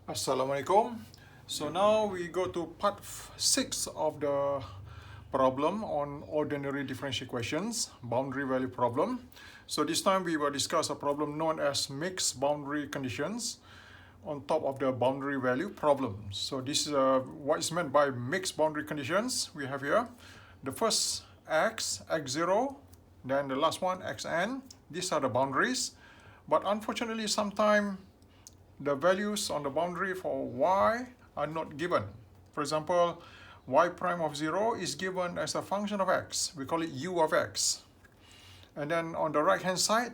Assalamualaikum. So now we go to part 6 of the problem on ordinary differential equations, boundary value problem. So this time we will discuss a problem known as mixed boundary conditions on top of the boundary value problem. So this is what is meant by mixed boundary conditions. We have here the first x0, then the last one xn. These are the boundaries, but unfortunately sometimes the values on the boundary for y are not given. For example, y prime of 0 is given as a function of x. We call it u of x. And then on the right hand side,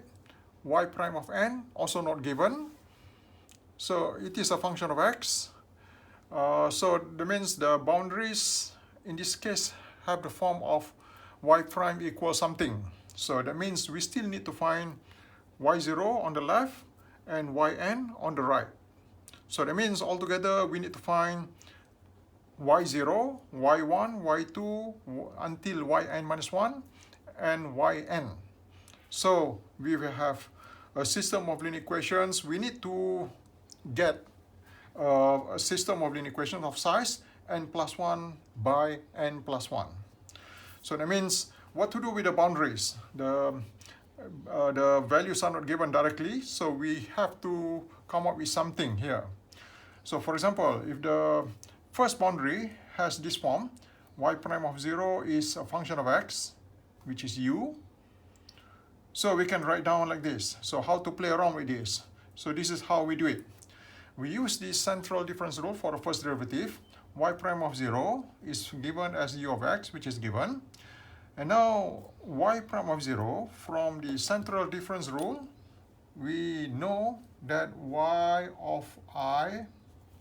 y prime of n also not given. So it is a function of x. So that means the boundaries in this case have the form of y prime equals something. So that means we still need to find y0 on the left and yn on the right. So that means altogether we need to find y0, y1, y2 until yn minus 1 and yn. So we will have a system of linear equations. We need to get a system of linear equations of size n plus 1 by n plus 1. So that means what to do with the boundaries. The values are not given directly, so we have to come up with something here. So for example, if the first boundary has this form, y prime of 0 is a function of x, which is u. So we can write down like this. So how to play around with this? So this is how we do it. We use the central difference rule for the first derivative. Y prime of 0 is given as u of x, which is given. And now y prime of 0, from the central difference rule, we know that y of I,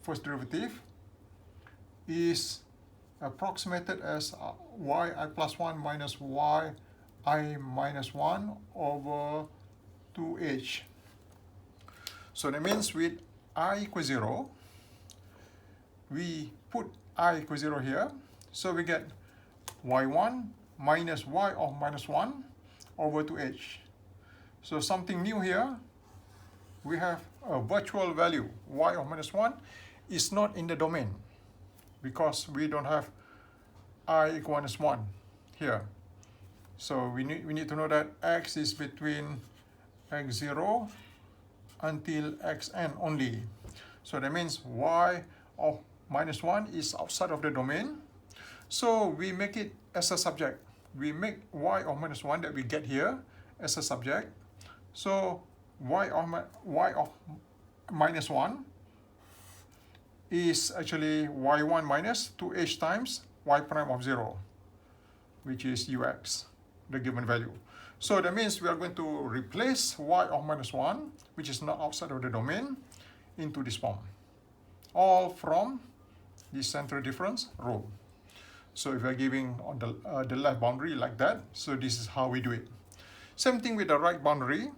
first derivative, is approximated as yi plus 1 minus yi minus 1 over 2h. So that means with I equals 0, we put I equals 0 here, so we get y1 minus y of minus 1 over 2h. So something new here, we have a virtual value. Y of minus 1 is not in the domain because we don't have I equal minus 1 here. So we need to know that x is between x0 until xn only. So that means y of minus 1 is outside of the domain. So we make it as a subject. We make y of minus 1 that we get here as a subject. So y of minus 1 is actually y1 minus 2h times y prime of 0, which is ux, the given value. So that means we are going to replace y of minus 1, which is not outside of the domain, into this form, all from the central difference rule. So if we are giving on the left boundary like that, so this is how we do it. Same thing with the right boundary.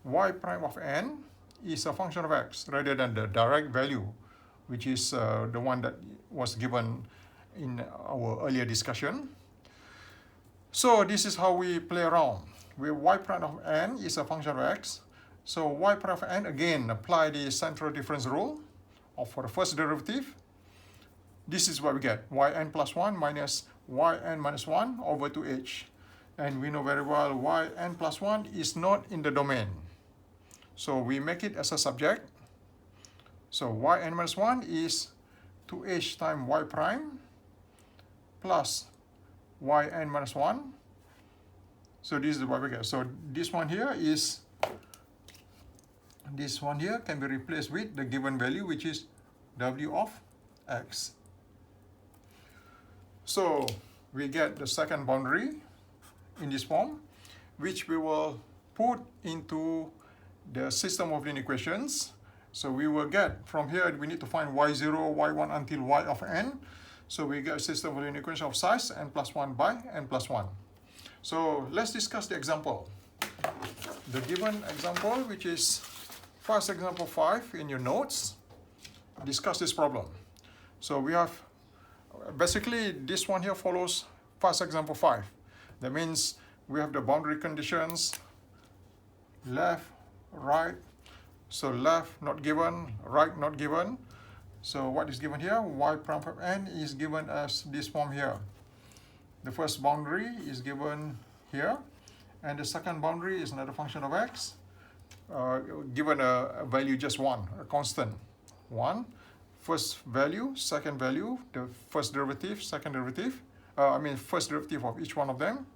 Y prime of n is a function of x rather than the direct value, which is the one that was given in our earlier discussion. So this is how we play around. Where y prime of n is a function of x. So y prime of n, again, apply the central difference rule for the first derivative. This is what we get, yn plus 1 minus yn minus 1 over 2h. And we know very well yn plus 1 is not in the domain. So we make it as a subject. So yn minus 1 is 2h times y prime plus yn minus 1. So this is what we get. So this one here can be replaced with the given value, which is w of x. So we get the second boundary in this form, which we will put into the system of linear equations. So we will get from here, we need to find y0, y1 until y of n. So we get a system of linear equations of size n plus 1 by n plus 1. So let's discuss the example. The given example, which is first example 5 in your notes, discuss this problem. So we have basically this one here follows first example 5. That means we have the boundary conditions, left, right, So left not given, right not given. So what is given here? Y prime of n is given as this form here. The first boundary is given here, and the second boundary is another function of x, given a value just 1, a constant 1. First value, second value, the first derivative, second derivative, first derivative of each one of them.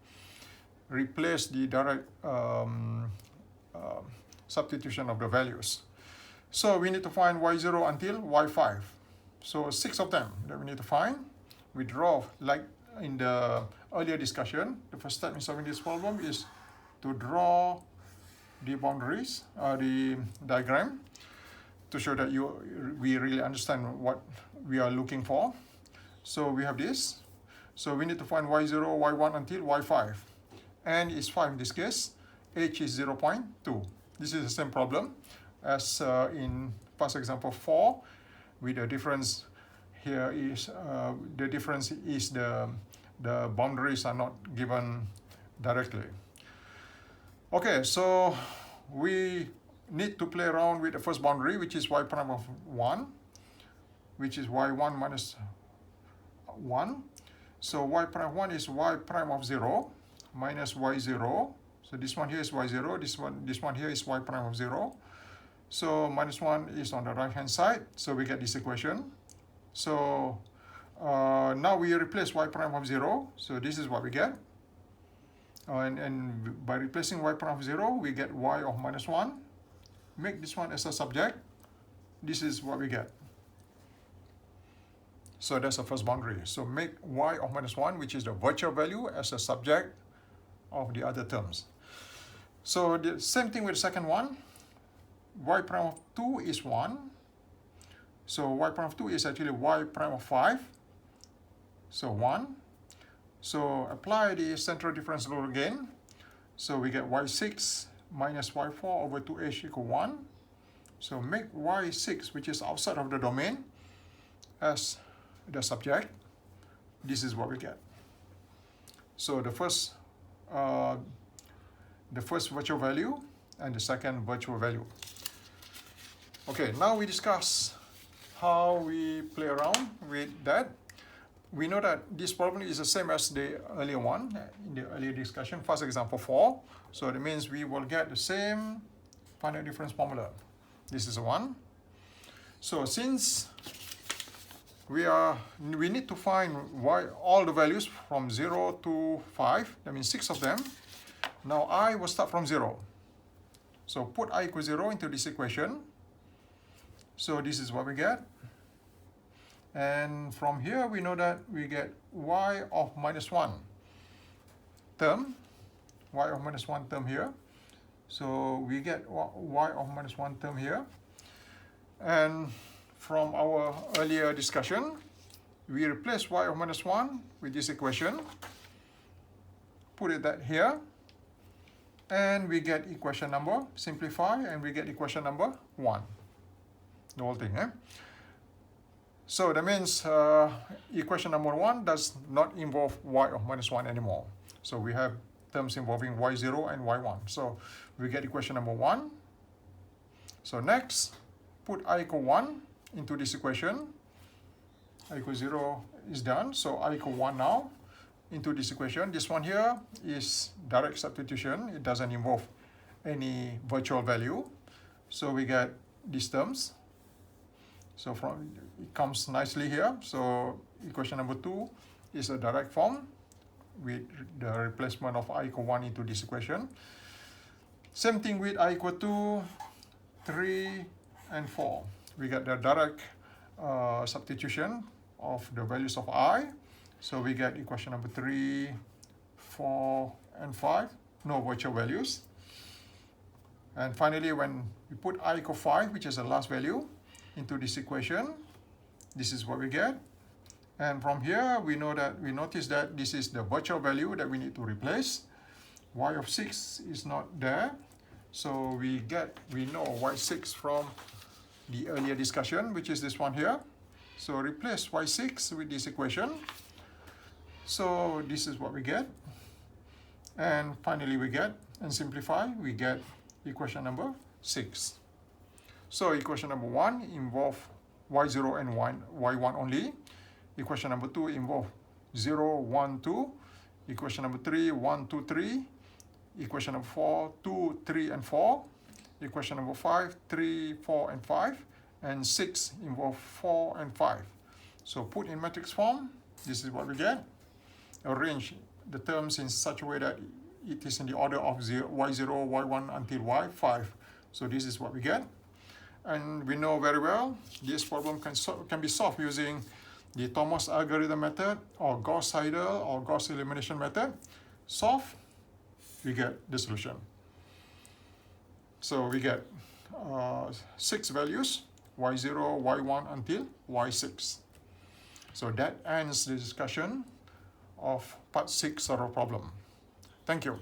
Replace the direct substitution of the values. So we need to find y0 until y5. So 6 of them that we need to find. We draw, like in the earlier discussion, the first step in solving this problem is to draw the boundaries, the diagram, to show that we really understand what we are looking for. So we have this. So we need to find y0, y1 until y5. N is 5 in this case. H is 0.2. This is the same problem as in past example 4, with the difference here is the boundaries are not given directly. Okay, so we need to play around with the first boundary, which is y prime of 1, which is y1 minus 1. So y prime of 1 is y prime of 0 minus y0. So this one here is y0, this one here is y prime of 0. So minus 1 is on the right hand side, so we get this equation. So now we replace y prime of 0, so this is what we get. And by replacing y prime of 0, we get y of minus 1. Make this one as a subject. This is what we get. So that's the first boundary. So make y of minus 1, which is the virtual value, as a subject of the other terms. So the same thing with the second one. Y prime of 2 is 1. So y prime of 2 is actually y prime of 5. So 1. So apply the central difference rule again. So we get y6 minus y4 over 2h equal 1. So make y6, which is outside of the domain, as the subject. This is what we get. So the first virtual value and the second virtual value. Okay, now we discuss how we play around with that. We know that this problem is the same as the earlier one, in the earlier discussion, first example 4. So that means we will get the same finite difference formula. This is one. So since we need to find all the values from 0 to 5, that means 6 of them. Now I will start from 0. So put I equals 0 into this equation. So this is what we get. And from here we know that we get y of minus 1 term, y of minus 1 term here. So we get y of minus 1 term here. And from our earlier discussion, we replace y of minus 1 with this equation, put it that here, and we get equation number, simplify, and we get equation number 1. The whole thing, So that means equation number 1 does not involve y of minus 1 anymore. So we have terms involving y0 and y1. So we get equation number 1. So next, put I equal 1 into this equation. I equal 0 is done. So I equal 1 now into this equation. This one here is direct substitution. It doesn't involve any virtual value. So we get these terms. So it comes nicely here. So equation number 2 is a direct form with the replacement of I equal 1 into this equation. Same thing with I equal 2, 3, and 4. We get the direct substitution of the values of I. So we get equation number 3, 4, and 5. No virtual values. And finally, when we put I equal 5, which is the last value, into this equation, this is what we get. And from here, we notice that this is the virtual value that we need to replace. Y of 6 is not there. So we know y6 from the earlier discussion, which is this one here. So replace y6 with this equation. So this is what we get. And finally we get, and simplify, we get equation number 6. So equation number 1 involve y0 and y1 only. Equation number 2 involve 0, 1, 2. Equation number 3, 1, 2, 3. Equation number 4, 2, 3, and 4. Equation number 5, 3, 4, and 5. And 6 involve 4 and 5. So put in matrix form, this is what we get. Arrange the terms in such a way that it is in the order of y0, y1 until y5. So this is what we get. And we know very well this problem can be solved using the Thomas algorithm method or Gauss-Seidel or Gauss elimination method. Solve, we get the solution. So we get 6 values, y0, y1 until y6. So that ends the discussion of part 6 of our problem. Thank you.